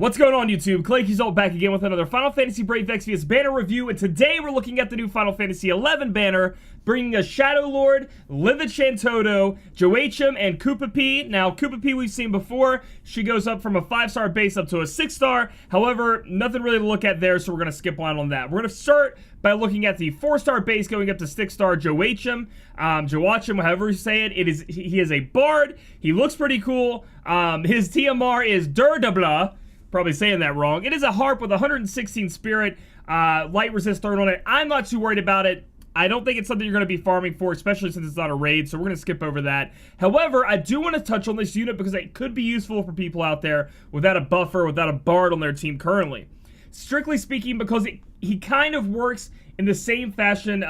What's going on, YouTube? Claic Yuzolt back again with another Final Fantasy Brave Exvius banner review, and today we're looking at the new Final Fantasy 11 banner, bringing us Shadow Lord, Livid Shantotto, Joachim, and Koopa P. Now, Koopa P we've seen before. She goes up from a 5-star base up to a 6-star. However, nothing really to look at there, so we're going to skip on that. We're going to start by looking at the 4-star base going up to 6-star Joachim. Joachim, however you say it, he is a bard. He looks pretty cool. His TMR is Durdabla. Probably saying that wrong. It is a harp with 116 spirit, light resist third on it. I'm not too worried about it. I don't think it's something you're going to be farming for, especially since it's not a raid, so we're going to skip over that. However, I do want to touch on this unit because it could be useful for people out there without a buffer, without a bard on their team currently. Strictly speaking, because he kind of works in the same fashion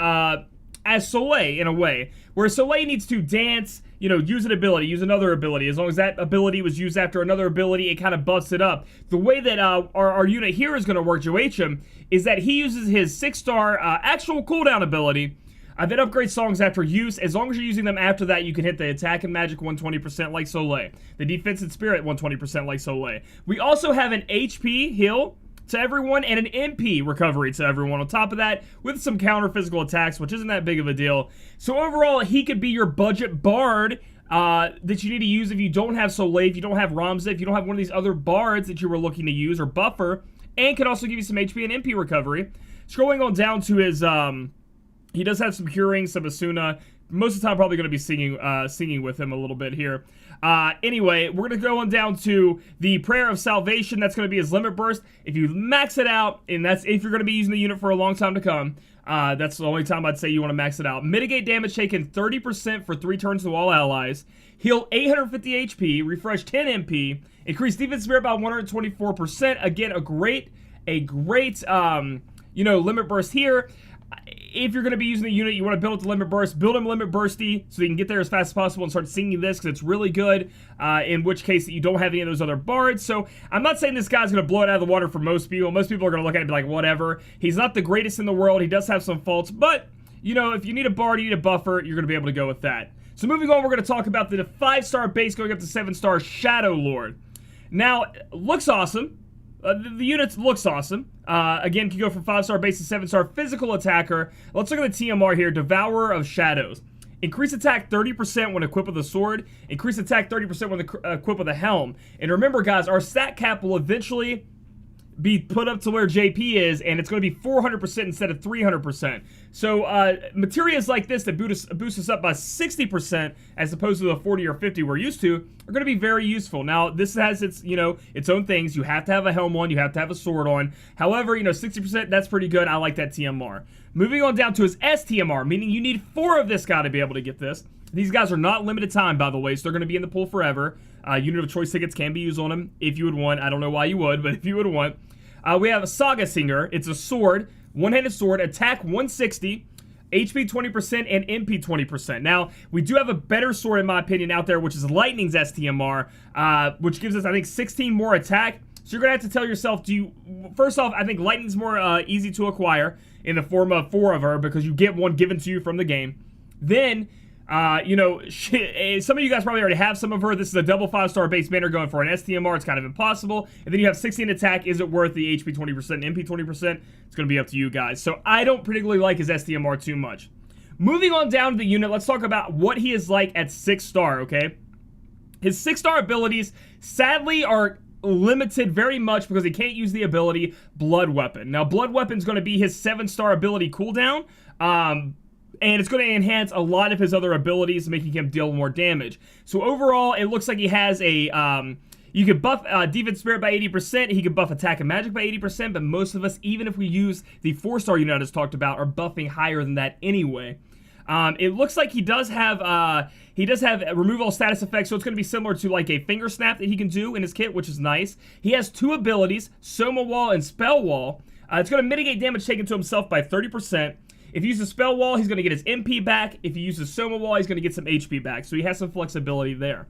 as Soleil, in a way, where Soleil needs to dance, you know, use an ability, use another ability. As long as that ability was used after another ability, it kind of buffs it up. The way that our unit here is going to work, Joachim, is that he uses his 6-star actual cooldown ability that upgrades songs after use. As long as you're using them after that, you can hit the attack and magic 120% like Soleil. The defense and spirit 120% like Soleil. We also have an HP heal to everyone and an MP recovery to everyone on top of that, with some counter physical attacks, which isn't that big of a deal. So overall, he could be your budget bard that you need to use if you don't have Soleil, if you don't have Ramza, if you don't have one of these other bards that you were looking to use or buffer, and can also give you some HP and MP recovery. Scrolling on down to his, he does have some curing, some Asuna. Most of the time, probably going to be singing with him a little bit here. Anyway, we're going to go on down to the Prayer of Salvation. That's going to be his limit burst. If you max it out, and that's if you're going to be using the unit for a long time to come, that's the only time I'd say you want to max it out. Mitigate damage taken 30% for 3 turns to all allies. Heal 850 HP. Refresh 10 MP. Increase defense spirit by 124%. Again, a great, you know, limit burst here. If you're going to be using the unit, you want to build up the limit burst, build him limit bursty so you can get there as fast as possible and start singing this because it's really good, in which case you don't have any of those other bards. So I'm not saying this guy's going to blow it out of the water for most people. Most people are going to look at it and be like, whatever. He's not the greatest in the world. He does have some faults, but, you know, if you need a bard, you need a buffer, you're going to be able to go with that. So moving on, we're going to talk about the 5-star base going up to 7-star Shadow Lord. Now, looks awesome. The unit looks awesome. Again, can go from 5-star base to 7-star physical attacker. Let's look at the TMR here. Devourer of Shadows. Increase attack 30% when equipped with a sword. Increase attack 30% when equipped with a helm. And remember, guys, our stat cap will eventually be put up to where JP is, and it's going to be 400% instead of 300%. So materials like this that boost us up by 60% as opposed to the 40 or 50 we're used to are going to be very useful. Now, this has its, you know, its own things. You have to have a helm on, you have to have a sword on. However, you know, 60%, that's pretty good. I like that TMR. Moving on down to his STMR, meaning you need 4 of this guy to be able to get this. These guys are not limited time, by the way, so they're going to be in the pool forever. Unit of choice tickets can be used on them if you would want. I don't know why you would, but if you would want. We have a Saga Singer. It's a sword, one-handed sword, attack 160, HP 20%, and MP 20%. Now, we do have a better sword, in my opinion, out there, which is Lightning's STMR, which gives us, I think, 16 more attack. So you're going to have to tell yourself, first off, I think Lightning's more easy to acquire in the form of 4 of her because you get one given to you from the game. Then, you know, some of you guys probably already have some of her. This is a double 5-star base banner going for an STMR. It's kind of impossible. And then you have 16 attack. Is it worth the HP 20% and MP 20%? It's going to be up to you guys. So I don't particularly like his STMR too much. Moving on down to the unit, let's talk about what he is like at 6-star, okay? His 6-star abilities, sadly, are limited very much because he can't use the ability Blood Weapon. Now, Blood Weapon is going to be his 7-star ability cooldown. And it's going to enhance a lot of his other abilities, making him deal more damage. So overall, it looks like he has a, you can buff defense spirit by 80%, he can buff attack and magic by 80%, but most of us, even if we use the 4-star unit I just talked about, are buffing higher than that anyway. It looks like he does have remove all status effects, so it's going to be similar to like a finger snap that he can do in his kit, which is nice. He has 2 abilities, Soma Wall and Spell Wall. It's going to mitigate damage taken to himself by 30%. If he uses Spell Wall, he's going to get his MP back. If he uses Soma Wall, he's going to get some HP back. So he has some flexibility there.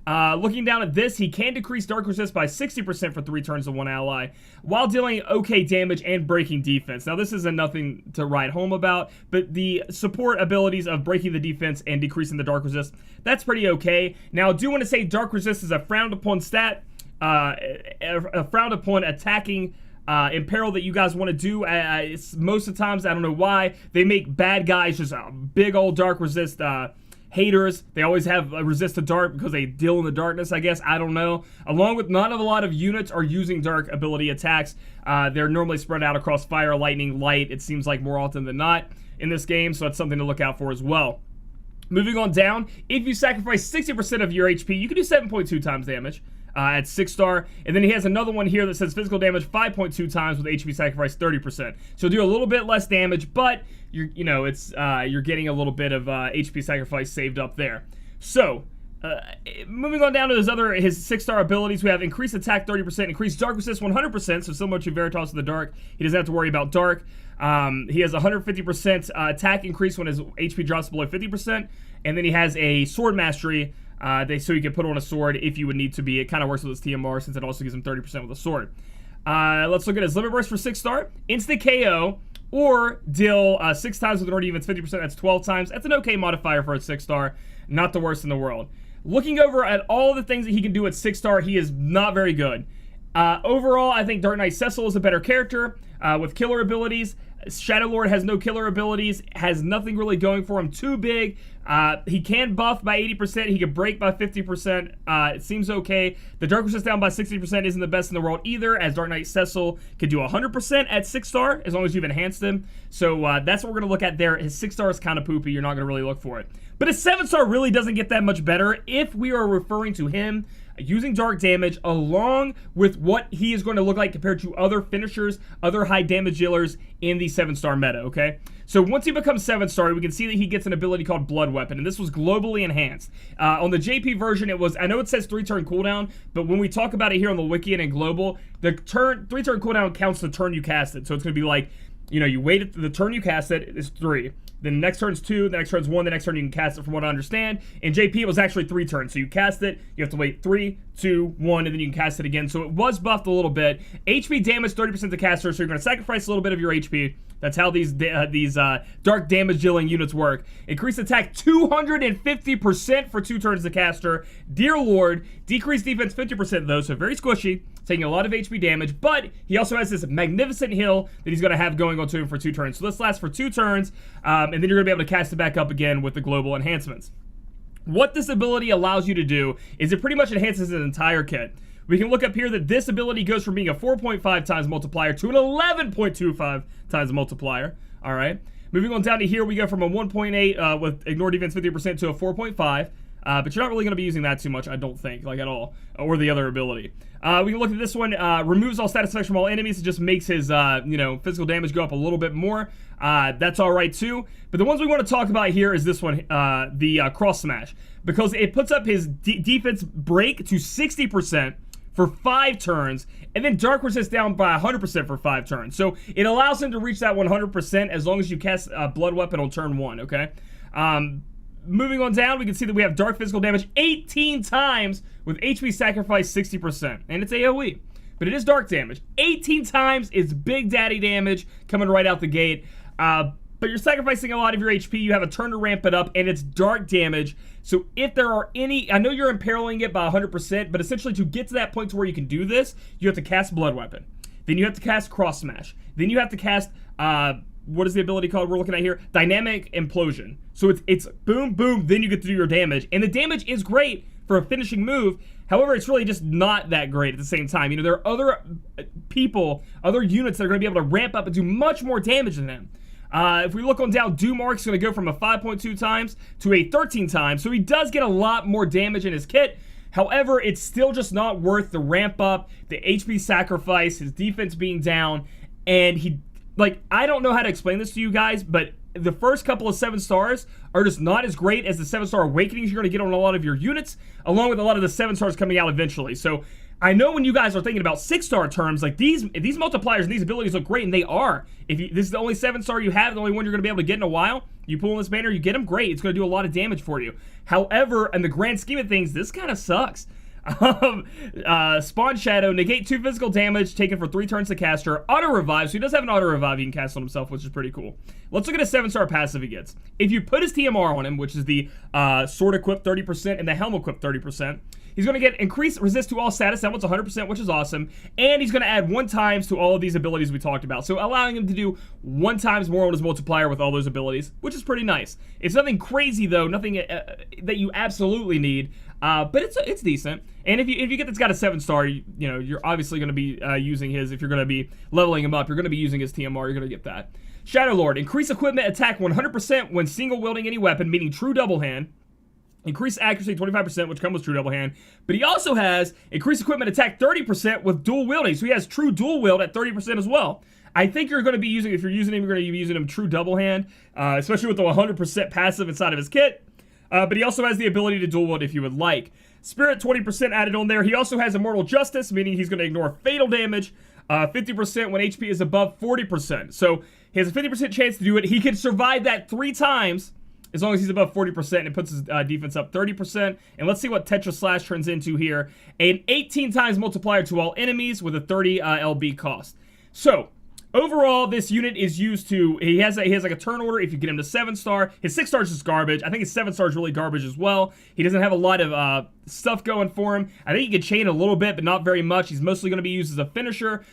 Looking down at this, he can decrease Dark Resist by 60% for 3 turns to 1 ally, while dealing okay damage and breaking defense. Now, this isn't nothing to write home about, but the support abilities of breaking the defense and decreasing the Dark Resist, that's pretty okay. Now, I do want to say Dark Resist is a frowned upon stat. frowned upon attacking in peril that you guys want to do. Most of the times, I don't know why, they make bad guys just big old dark resist haters. They always have a resist to dark because they deal in the darkness, I guess. I don't know. Along with not a lot of units are using dark ability attacks. They're normally spread out across fire, lightning, light. It seems like more often than not in this game, so that's something to look out for as well. Moving on down, if you sacrifice 60% of your HP, you can do 7.2 times damage at 6-star. And then he has another one here that says physical damage 5.2 times with HP sacrifice 30%. So do a little bit less damage, but you're getting a little bit of HP sacrifice saved up there. So moving on down to his 6-star abilities, we have increased attack 30%, increased dark resist 100%, so similar to Veritas in the dark. He doesn't have to worry about dark. He has 150% attack increase when his HP drops below 50%, and then he has a sword mastery, so you can put on a sword if you would need to be. It kind of works with his TMR since it also gives him 30% with a sword. Let's look at his limit burst for 6-star. Instant KO, or deal 6 times with an already evens 50%, that's 12 times. That's an okay modifier for a 6-star, not the worst in the world. Looking over at all the things that he can do at 6-star, he is not very good. Overall, I think Dark Knight Cecil is a better character with killer abilities. Shadow Lord has no killer abilities, has nothing really going for him too big. He can buff by 80%, he can break by 50%, it seems okay. The Dark Resist down by 60% isn't the best in the world either, as Dark Knight Cecil can do 100% at 6-star, as long as you've enhanced him. So that's what we're going to look at there. His 6-star is kind of poopy, you're not going to really look for it. But his 7-star really doesn't get that much better if we are referring to him using dark damage along with what he is going to look like compared to other finishers, other high damage dealers in the 7-star meta, okay? So once he becomes 7-star, we can see that he gets an ability called Blood Weapon, and this was globally enhanced. On the JP version, it was, I know it says 3-turn cooldown, but when we talk about it here on the wiki and in global, the 3-turn cooldown counts the turn you cast it. So it's going to be like, you know, you wait the turn you cast it is 3. Then the next turn's 2, the next turn's 1, the next turn you can cast it from what I understand. In JP, it was actually 3 turns. So you cast it, you have to wait 3, 2, 1, and then you can cast it again. So it was buffed a little bit. HP damage 30% to caster, so you're going to sacrifice a little bit of your HP. That's how these dark damage dealing units work. Increased attack 250% for 2 turns to caster. Dear Lord, decreased defense 50% though, so very squishy, taking a lot of HP damage, but he also has this magnificent heal that he's going to have going on to him for 2 turns. So this lasts for 2 turns, and then you're going to be able to cast it back up again with the global enhancements. What this ability allows you to do is it pretty much enhances his entire kit. We can look up here that this ability goes from being a 4.5 times multiplier to an 11.25 times multiplier. All right. Moving on down to here, we go from a 1.8 with ignore defense 50% to a 4.5. But you're not really going to be using that too much, I don't think, like at all. Or the other ability. We can look at this one. Removes all status effects from all enemies. It just makes his, physical damage go up a little bit more. That's all right too. But the ones we want to talk about here is this one, the cross smash, because it puts up his defense break to 60%. For 5 turns, and then dark resist down by 100% for 5 turns. So it allows him to reach that 100% as long as you cast a Blood Weapon on turn 1, okay? Moving on down, we can see that we have dark physical damage 18 times with HP sacrifice 60%. And it's AoE, but it is dark damage. 18 times is Big Daddy damage coming right out the gate. But you're sacrificing a lot of your HP, you have a turn to ramp it up, and it's dark damage. So if there are any, I know you're imperiling it by 100%, but essentially to get to that point to where you can do this, you have to cast Blood Weapon. Then you have to cast Cross Smash. Then you have to cast, what is the ability called we're looking at here? Dynamic Implosion. So it's boom, boom, then you get to do your damage. And the damage is great for a finishing move. However, it's really just not that great at the same time. You know, there are other people, other units that are going to be able to ramp up and do much more damage than him. If we look on down, Doom Arc's going to go from a 5.2 times to a 13 times. So he does get a lot more damage in his kit. However, it's still just not worth the ramp up, the HP sacrifice, his defense being down. And he, like, I don't know how to explain this to you guys, but the first couple of 7 stars are just not as great as the 7-star awakenings you're going to get on a lot of your units, along with a lot of the 7 stars coming out eventually. So I know when you guys are thinking about 6-star terms, like these multipliers and these abilities look great, and they are. If this is the only 7-star you have, the only one you're going to be able to get in a while, you pull in this banner, you get them, great. It's going to do a lot of damage for you. However, in the grand scheme of things, this kind of sucks. Spawn Shadow, negate 2 physical damage taken for 3 turns to caster. Auto revive, so he does have an auto revive he can cast on himself, which is pretty cool. Let's look at a 7-star passive he gets. If you put his TMR on him, which is the sword equip 30% and the helm equip 30%, He's going to get increased resist to all status. That one's 100%, which is awesome. And he's going to add 1 times to all of these abilities we talked about. So allowing him to do 1 times more on his multiplier with all those abilities, which is pretty nice. It's nothing crazy though, nothing that you absolutely need. But it's decent. And if you get this guy to 7-star, you know, you're obviously going to be using his, if you're going to be leveling him up, you're going to be using his TMR, you're going to get that. Shadow Lord, increase equipment attack 100% when single wielding any weapon, meaning true double hand. Increase accuracy 25%, which comes with true double hand. But he also has increased equipment attack 30% with dual wielding. So he has true dual wield at 30% as well. I think you're going to be using, if you're using him, you're going to be using him true double hand, especially with the 100% passive inside of his kit. But he also has the ability to dual wield if you would like. Spirit 20% added on there. He also has Immortal Justice, meaning he's going to ignore fatal damage. 50% when HP is above 40%. So he has a 50% chance to do it. He can survive that 3 times as long as he's above 40%, and it puts his defense up 30%. And let's see what Tetra Slash turns into here. An 18 times multiplier to all enemies with a 30 LB cost. So overall, this unit is used to, he has like a turn order if you get him to 7-star. His 6-star is just garbage. I think his 7-star is really garbage as well. He doesn't have a lot of stuff going for him. I think he can chain a little bit, but not very much. He's mostly going to be used as a finisher.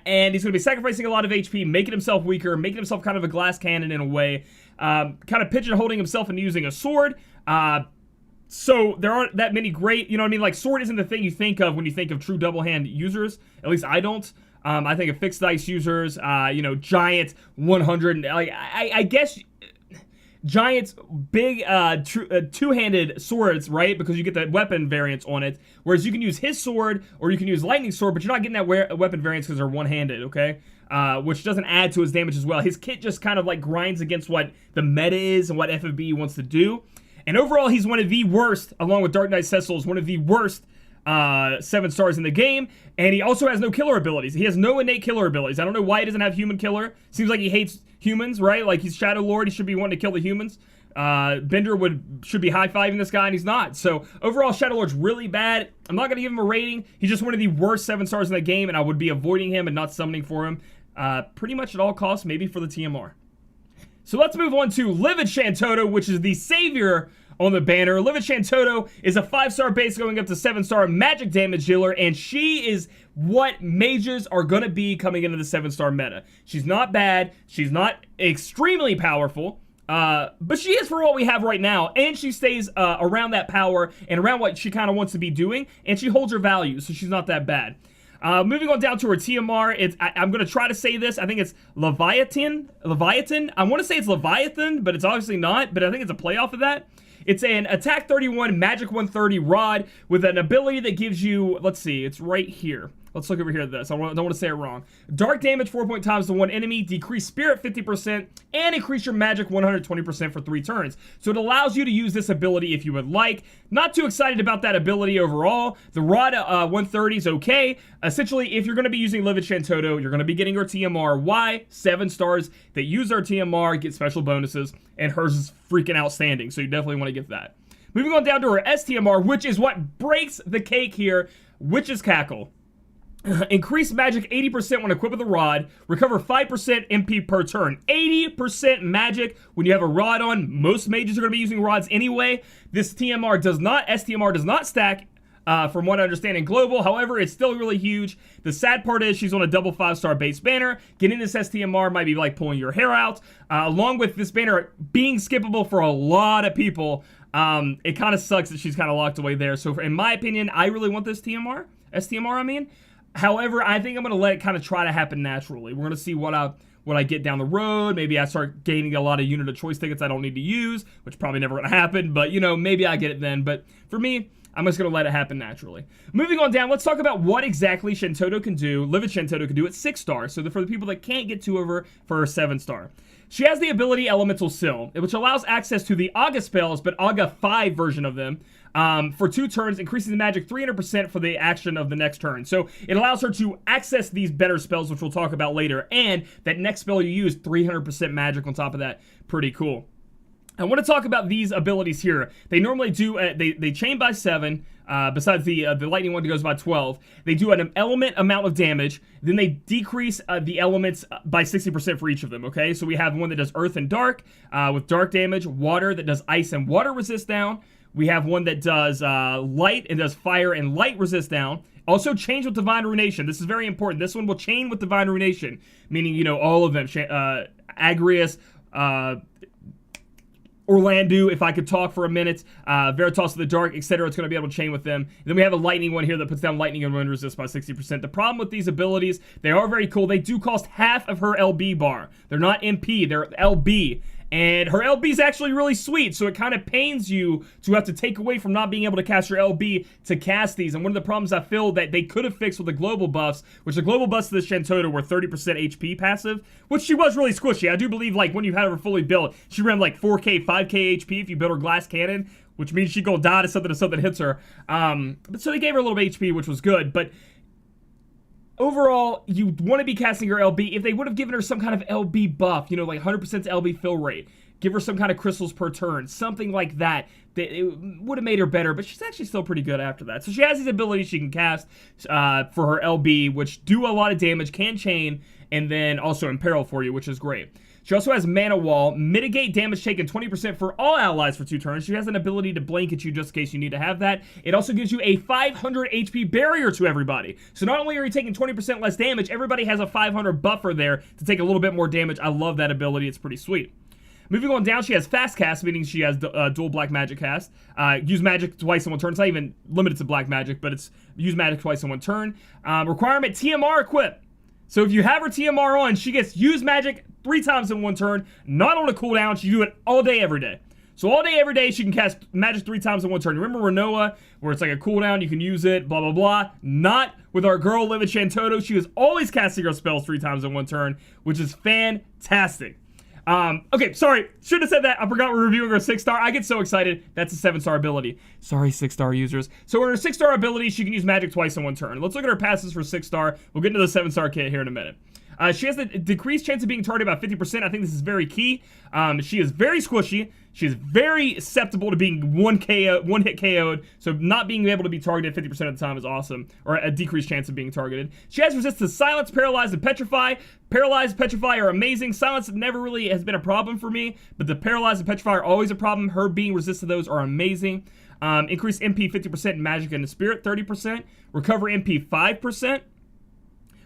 And he's going to be sacrificing a lot of HP, making himself weaker, making himself kind of a glass cannon in a way. Kind of pigeonholing himself into using a sword. So there aren't that many great, you know what I mean? Like, sword isn't the thing you think of when you think of true double hand users. At least I don't. I think of fixed dice users, you know, giant 100, like, I guess giant big two-handed swords, right? Because you get the weapon variants on it. Whereas you can use his sword or you can use lightning sword, but you're not getting that weapon variants because they're one-handed, okay? Which doesn't add to his damage as well. His kit just kind of like grinds against what the meta is and what FFBE wants to do. And overall, he's one of the worst, along with Dark Knight Cecil, is one of the worst 7-stars in the game. And he also has no killer abilities. He has no innate killer abilities. I don't know why he doesn't have human killer. Seems like he hates humans, right? Like, he's Shadow Lord. He should be wanting to kill the humans. Bender should be high-fiving this guy, and he's not. So overall, Shadow Lord's really bad. I'm not going to give him a rating. He's just one of the worst 7-stars in the game, and I would be avoiding him and not summoning for him. Pretty much at all costs, maybe for the TMR. So let's move on to Livid Shantotto, which is the savior on the banner. Livid Shantotto is a 5-star base going up to 7-star magic damage dealer, and she is what mages are going to be coming into the 7-star meta. She's not bad. She's not extremely powerful. But she is for what we have right now, and she stays around that power and around what she kind of wants to be doing, and she holds her value, so she's not that bad. Moving on down to her TMR, I'm going to try to say this. I think it's Leviathan. I want to say it's Leviathan, but it's obviously not, but I think it's a playoff of that. It's an attack 31, magic 130 rod with an ability that gives you, let's see, it's right here. Let's look over here at this. I don't want to say it wrong. Dark damage 4 point times to one enemy, decrease spirit 50%, and increase your magic 120% for 3 turns. So it allows you to use this ability if you would like. Not too excited about that ability overall. The rod 130 is okay. Essentially, if you're going to be using Livid Shantotto, you're going to be getting her TMR. Why? 7-stars that use our TMR get special bonuses, and hers is freaking outstanding. So you definitely want to get that. Moving on down to her STMR, which is what breaks the cake here, Witch's Cackle. Increase magic 80% when equipped with a rod. Recover 5% MP per turn. 80% magic when you have a rod on. Most mages are going to be using rods anyway. This STMR does not stack, from what I understand in global. However, it's still really huge. The sad part is she's on a double 5-star base banner. Getting this STMR might be like pulling your hair out. Along with this banner being skippable for a lot of people, it kind of sucks that she's kind of locked away there. So in my opinion, I really want this STMR, I mean. However, I think I'm going to let it kind of try to happen naturally. We're going to see what I get down the road. Maybe I start gaining a lot of unit of choice tickets I don't need to use, which probably never going to happen. But, you know, maybe I get it then. But for me, I'm just going to let it happen naturally. Moving on down, let's talk about what exactly Shantotto can do. Livid Shantotto can do at 6-star. So for the people that can't get to her for her 7-star. She has the ability Elemental Sill, which allows access to the Aga spells, but Aga 5 version of them. For 2 turns, increasing the magic 300% for the action of the next turn. So it allows her to access these better spells, which we'll talk about later. And that next spell you use, 300% magic on top of that. Pretty cool. I want to talk about these abilities here. They normally do, they chain by 7, besides the lightning one that goes by 12. They do an element amount of damage, then they decrease the elements by 60% for each of them, okay? So we have one that does earth and dark, with dark damage, water that does ice and water resist down, We have one that does light and does fire and light resist down. Also change with Divine Ruination. This is very important. This one will chain with Divine Ruination, meaning, you know, all of them. Agrius, Orlandu, if I could talk for a minute, Veritas of the Dark, etc. It's going to be able to chain with them. And then we have a lightning one here that puts down lightning and wind resist by 60%. The problem with these abilities, they are very cool. They do cost half of her LB bar. They're not MP, they're LB. And her LB is actually really sweet, so it kind of pains you to have to take away from not being able to cast your LB to cast these. And one of the problems I feel that they could have fixed with the global buffs, which the global buffs to this Shantotto were 30% HP passive, which she was really squishy. I do believe, like, when you had her fully built, she ran like 4k, 5k HP if you built her glass cannon, which means she go die to something hits her. But so they gave her a little bit of HP, which was good, but overall, you want to be casting her LB. If they would have given her some kind of LB buff, you know, like 100% LB fill rate, give her some kind of crystals per turn, something like that, it would have made her better, but she's actually still pretty good after that. So she has these abilities she can cast for her LB, which do a lot of damage, can chain, and then also imperil for you, which is great. She also has Mana Wall, mitigate damage taken 20% for all allies for 2 turns. She has an ability to blanket you just in case you need to have that. It also gives you a 500 HP barrier to everybody. So not only are you taking 20% less damage, everybody has a 500 buffer there to take a little bit more damage. I love that ability. It's pretty sweet. Moving on down, she has Fast Cast, meaning she has dual Black Magic cast. Use magic twice in 1 turn. It's not even limited to Black Magic, but it's use magic twice in 1 turn. Requirement, TMR equip. So if you have her TMR on, she gets use magic 3 times in 1 turn, not on a cooldown. She do it all day, every day. So all day, every day, she can cast magic 3 times in 1 turn. Remember Renoa, where it's like a cooldown, you can use it, blah, blah, blah. Not with our girl, Livid Shantotto. She is always casting her spells 3 times in 1 turn, which is fantastic. Okay, sorry, should have said that. I forgot we're reviewing her 6-star. I get so excited. That's a 7-star ability. Sorry, 6-star users. So in her 6-star ability, she can use magic twice in 1 turn. Let's look at her passes for 6-star. We'll get into the 7-star kit here in a minute. She has a decreased chance of being targeted by 50%. I think this is very key. She is very squishy. She is very susceptible to being one hit KO'd, so not being able to be targeted 50% of the time is awesome, or a decreased chance of being targeted. She has resist to Silence, Paralyze, and Petrify. Paralyze and Petrify are amazing. Silence never really has been a problem for me, but the Paralyze and Petrify are always a problem. Her being resistant to those are amazing. Increase MP 50%, Magic and the Spirit 30%. Recover MP 5%.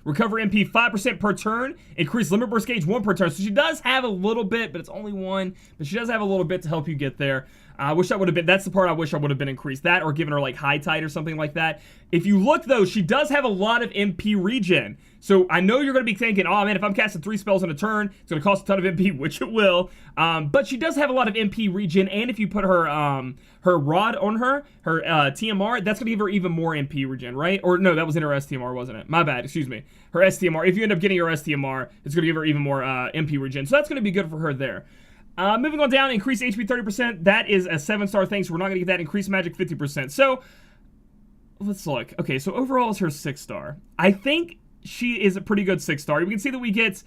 Recover MP 5% per turn. Increase limit burst gauge 1 per turn. So she does have a little bit, but it's only 1. But she does have a little bit to help you get there. I wish that would have been, that's the part I wish I would have been increased. That or given her like high tide or something like that. If you look though, she does have a lot of MP regen. So I know you're going to be thinking, oh man, if I'm casting 3 spells in a turn, it's going to cost a ton of MP, which it will. But she does have a lot of MP regen, and if you put her her rod on her TMR, that's going to give her even more MP regen, right? Or no, that was in her STMR, wasn't it? My bad, excuse me. Her STMR, if you end up getting her STMR, it's going to give her even more MP regen. So that's going to be good for her there. Moving on down, increase HP 30%. That is a 7-star thing, so we're not going to get that. Increase magic 50%. So let's look. Okay, so overall is her 6-star. I think she is a pretty good 6-star. We can see that we get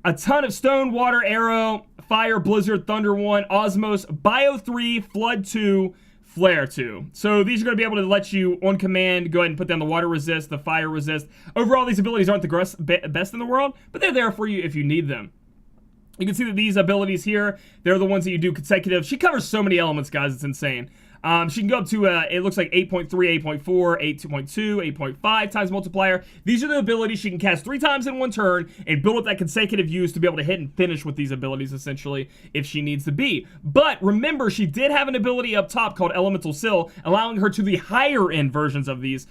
a ton of Stone, Water, Arrow, Fire, Blizzard, Thunder 1, Osmos, Bio 3, Flood 2, Flare 2. So these are going to be able to let you, on command, go ahead and put down the Water Resist, the Fire Resist. Overall, these abilities aren't the best in the world, but they're there for you if you need them. You can see that these abilities here, they're the ones that you do consecutive. She covers so many elements, guys. It's insane. She can go up to, it looks like 8.3, 8.4, 8.2, 8.5 times multiplier. These are the abilities she can cast 3 times in 1 turn and build up that consecutive use to be able to hit and finish with these abilities, essentially, if she needs to be. But remember, she did have an ability up top called Elemental Sill, allowing her to the higher end versions of these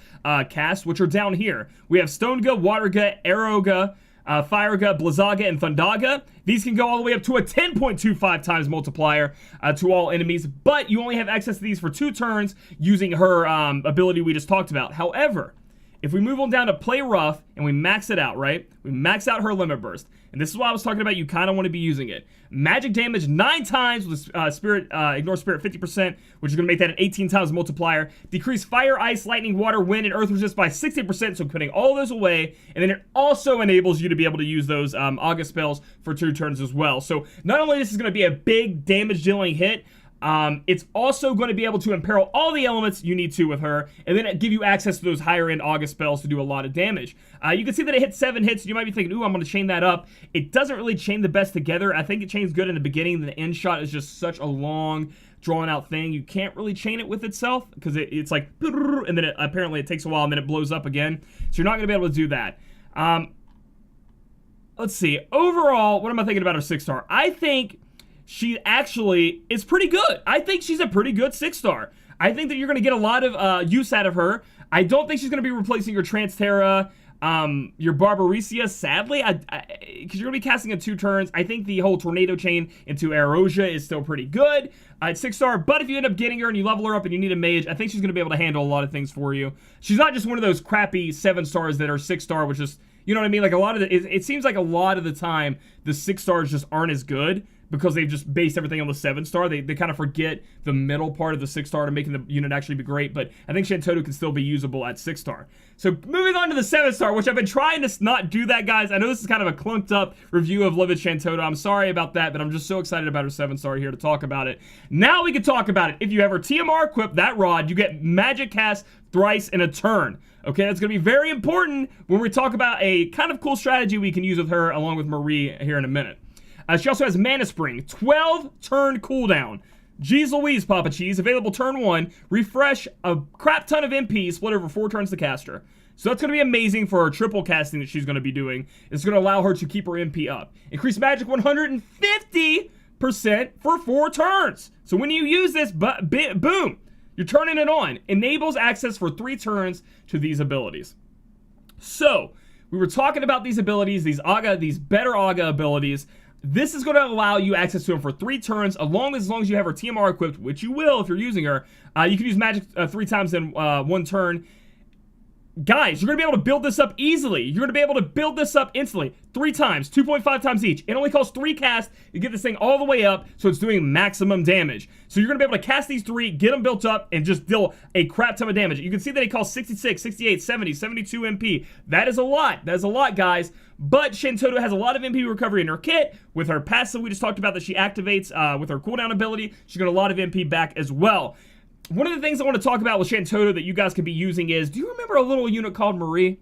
casts, which are down here. We have Stonega, Waterga, Arrowga, Fireга, Blizzaga, and Thundaga. These can go all the way up to a 10.25 times multiplier to all enemies, but you only have access to these for 2 turns using her ability we just talked about. However, if we move on down to Play Rough and we max it out, right? We max out her Limit Burst. And this is why I was talking about you kind of want to be using it. Magic damage 9 times with Spirit, Ignore Spirit 50%, which is going to make that an 18 times multiplier. Decrease Fire, Ice, Lightning, Water, Wind, and Earth Resist by 60%, so putting all those away. And then it also enables you to be able to use those August spells for 2 turns as well. So not only this is going to be a big damage dealing hit, it's also going to be able to imperil all the elements you need to with her, and then give you access to those higher end August spells to do a lot of damage. You can see that it hits 7 hits, and you might be thinking, ooh, I'm going to chain that up. It doesn't really chain the best together. I think it chains good in the beginning, and the end shot is just such a long, drawn out thing. You can't really chain it with itself because it's like, and then apparently it takes a while and then it blows up again. So you're not going to be able to do that. Let's see. Overall, what am I thinking about her 6-star? I think she actually is pretty good. I think she's a pretty good 6-star. I think that you're going to get a lot of use out of her. I don't think she's going to be replacing your Transterra, your Barbariccia, sadly, because you're going to be casting in 2 turns. I think the whole Tornado Chain into Aerosia is still pretty good at 6-star, but if you end up getting her and you level her up and you need a Mage, I think she's going to be able to handle a lot of things for you. She's not just one of those crappy 7-stars that are 6-star, which is, you know what I mean? Like a lot of it seems like a lot of the time the 6-stars just aren't as good because they've just based everything on the 7-star. They kind of forget the middle part of the 6-star to making the unit actually be great, but I think Shantotto can still be usable at 6-star. So moving on to the 7-star, which I've been trying to not do that, guys. I know this is kind of a clunked up review of Livid Shantotto. I'm sorry about that, but I'm just so excited about her 7-star here to talk about it. Now we can talk about it. If you have her TMR equipped, that rod, you get magic cast thrice in a turn. Okay, that's going to be very important when we talk about a kind of cool strategy we can use with her along with Marie here in a minute. She also has Mana Spring, 12-turn cooldown. Jeez Louise, Papa Cheese, available turn 1. Refresh a crap ton of MP, split over 4 turns to cast her. So that's going to be amazing for her triple casting that she's going to be doing. It's going to allow her to keep her MP up. Increase magic 150% for 4 turns. So when you use this, boom, you're turning it on. Enables access for 3 turns to these abilities. So, we were talking about these abilities, these better Aga abilities. This is going to allow you access to them for 3 turns, as long as you have her TMR equipped, which you will if you're using her. You can use magic 3 times in 1 turn. Guys, you're going to be able to build this up easily. You're going to be able to build this up instantly. 3 times, 2.5 times each. It only costs 3 casts. You get this thing all the way up, so it's doing maximum damage. So you're going to be able to cast these 3, get them built up, and just deal a crap ton of damage. You can see that it costs 66, 68, 70, 72 MP. That is a lot. That is a lot, guys. But Shantotto has a lot of MP recovery in her kit. With her passive we just talked about that she activates with her cooldown ability, she's got a lot of MP back as well. One of the things I want to talk about with Shantotto that you guys could be using is, do you remember a little unit called Marie?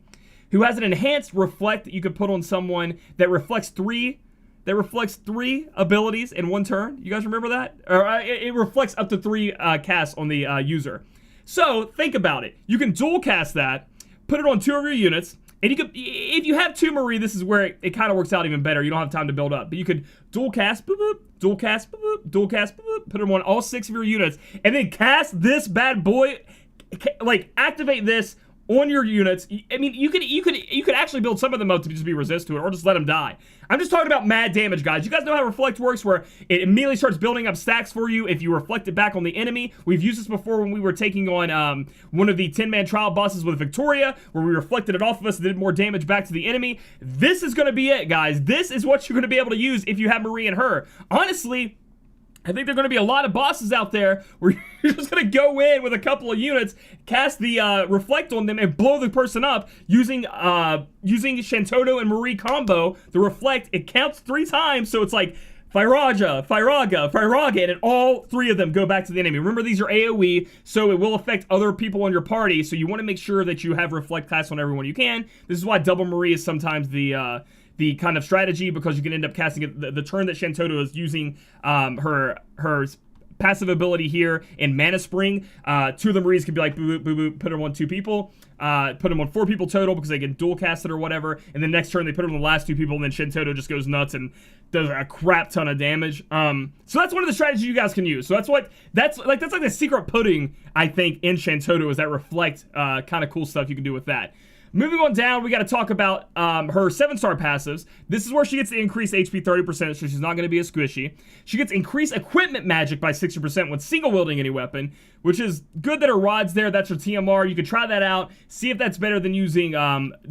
Who has an enhanced reflect that you could put on someone that reflects 3 abilities in 1 turn? You guys remember that? Or it reflects up to 3 casts on the user. So think about it. You can dual cast that, put it on 2 of your units, and you could, if you have 2 Marie, this is where it kind of works out even better. You don't have time to build up, but you could dual cast, boop, boop, dual cast, boop, boop, dual cast, boop, boop, put them on all 6 of your units, and then cast this bad boy, like activate this on your units. I mean, you could actually build some of them up to just be resist to it, or just let them die. I'm just talking about mad damage, guys. You guys know how Reflect works, where it immediately starts building up stacks for you if you reflect it back on the enemy. We've used this before when we were taking on one of the 10-man trial bosses with Victoria, where we reflected it off of us and did more damage back to the enemy. This is going to be it, guys. This is what you're going to be able to use if you have Marie and her. Honestly, I think there are going to be a lot of bosses out there where you're just going to go in with a couple of units, cast the Reflect on them, and blow the person up using Shantotto and Marie combo. The Reflect, it counts 3 times, so it's like Firaga, and all 3 of them go back to the enemy. Remember, these are AoE, so it will affect other people in your party, so you want to make sure that you have Reflect cast on everyone you can. This is why double Marie is sometimes the kind of strategy, because you can end up casting it the turn that Shantotto is using her passive ability here in Mana Spring. 2 of the Maries could be like boop, boop, boop, boop, put them on 2 people, put them on 4 people total because they can dual cast it or whatever, and then next turn they put them on the last 2 people, and then Shantotto just goes nuts and does a crap ton of damage. So that's one of the strategies you guys can use. So that's like the secret pudding, I think, in Shantotto, is that Reflect kind of cool stuff you can do with that. Moving on down, we got to talk about her 7-star passives. This is where she gets the increased HP 30%, so she's not going to be as squishy. She gets increased equipment magic by 60% when single-wielding any weapon, which is good that her rod's there. That's her TMR. You can try that out, see if that's better than using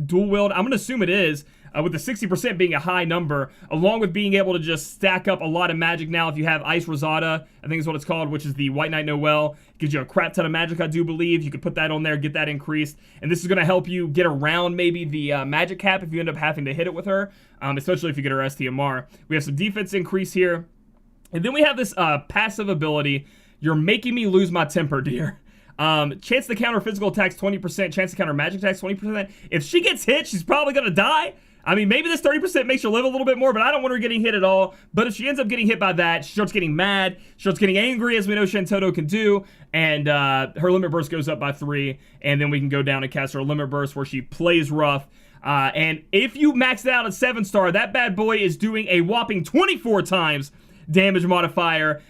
dual-wield. I'm going to assume it is, with the 60% being a high number, along with being able to just stack up a lot of magic now. If you have Ice Rosada, I think is what it's called, which is the White Knight Noel, gives you a crap ton of magic, I do believe. You can put that on there, get that increased, and this is going to help you get around maybe the magic cap if you end up having to hit it with her, especially if you get her STMR. We have some defense increase here, and then we have this passive ability, You're Making Me Lose My Temper, Dear. Chance to counter physical attacks 20%, chance to counter magic attacks 20%. If she gets hit, she's probably going to die. I mean, maybe this 30% makes her live a little bit more, but I don't want her getting hit at all. But if she ends up getting hit by that, she starts getting mad, she starts getting angry, as we know Shantotto can do, and her limit burst goes up by 3, and then we can go down and cast her limit burst where she plays rough. And if you max it out at 7-star, that bad boy is doing a whopping 24 times damage modifier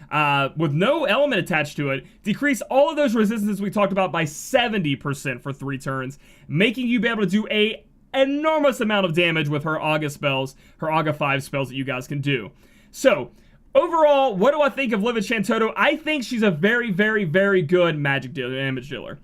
with no element attached to it. Decrease all of those resistances we talked about by 70% for 3 turns, making you be able to do a enormous amount of damage with her Aga spells, her Aga 5 spells that you guys can do. So, overall, what do I think of Livid Shantotto? I think she's a very, very, very good magic damage dealer.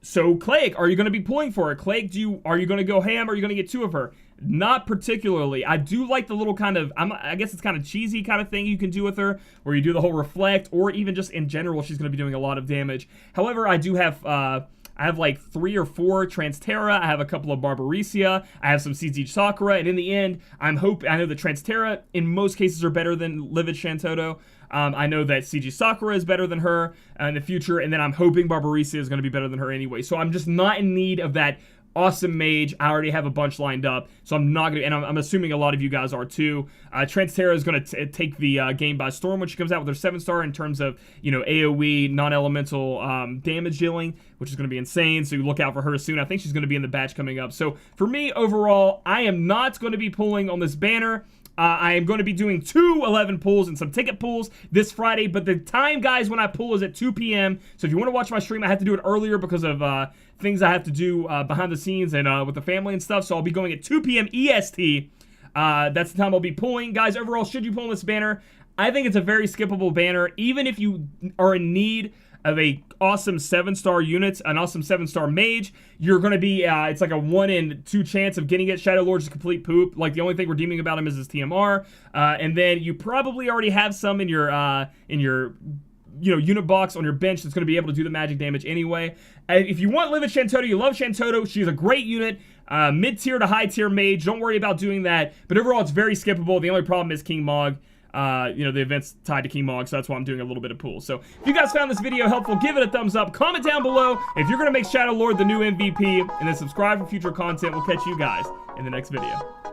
So, Claic, are you going to be pulling for her? Claic, are you going to go ham, or are you going to get 2 of her? Not particularly. I do like the little kind of, I guess it's kind of cheesy kind of thing you can do with her, where you do the whole reflect, or even just in general, she's going to be doing a lot of damage. However, I do have, I have like 3 or 4 Transterra, I have a couple of Barbariccia, I have some CG Sakura, and in the end, I know that Transterra in most cases are better than Livid Shantotto. I know that CG Sakura is better than her in the future, and then I'm hoping Barbariccia is going to be better than her anyway. So I'm just not in need of that awesome mage. I already have a bunch lined up, so I'm not going to, and I'm assuming a lot of you guys are too. Transterra is going to take the game by storm when she comes out with her 7-star in terms of, you know, AoE, non-elemental damage dealing, which is going to be insane, so you look out for her soon. I think she's going to be in the batch coming up. So for me, overall, I am not going to be pulling on this banner. I am going to be doing 2 11 pulls and some ticket pulls this Friday, but the time, guys, when I pull is at 2 p.m. So if you want to watch my stream, I have to do it earlier because of things I have to do behind the scenes and with the family and stuff. So I'll be going at 2 p.m. EST. That's the time I'll be pulling. Guys, overall, should you pull on this banner? I think it's a very skippable banner. Even if you are in need of a awesome 7-star unit, an awesome 7-star mage, you're going to be, it's like a 1 in 2 chance of getting it. Shadow Lord's complete poop. Like, the only thing redeeming about him is his TMR. And then you probably already have some in your you know, unit box on your bench that's going to be able to do the magic damage anyway. If you want Livid Shantotto, you love Shantotto, she's a great unit. Mid-tier to high-tier mage, don't worry about doing that. But overall, it's very skippable. The only problem is King Mog. You know, the event's tied to King Mog, so that's why I'm doing a little bit of pool. So, if you guys found this video helpful, give it a thumbs up. Comment down below if you're going to make Shadow Lord the new MVP. And then subscribe for future content. We'll catch you guys in the next video.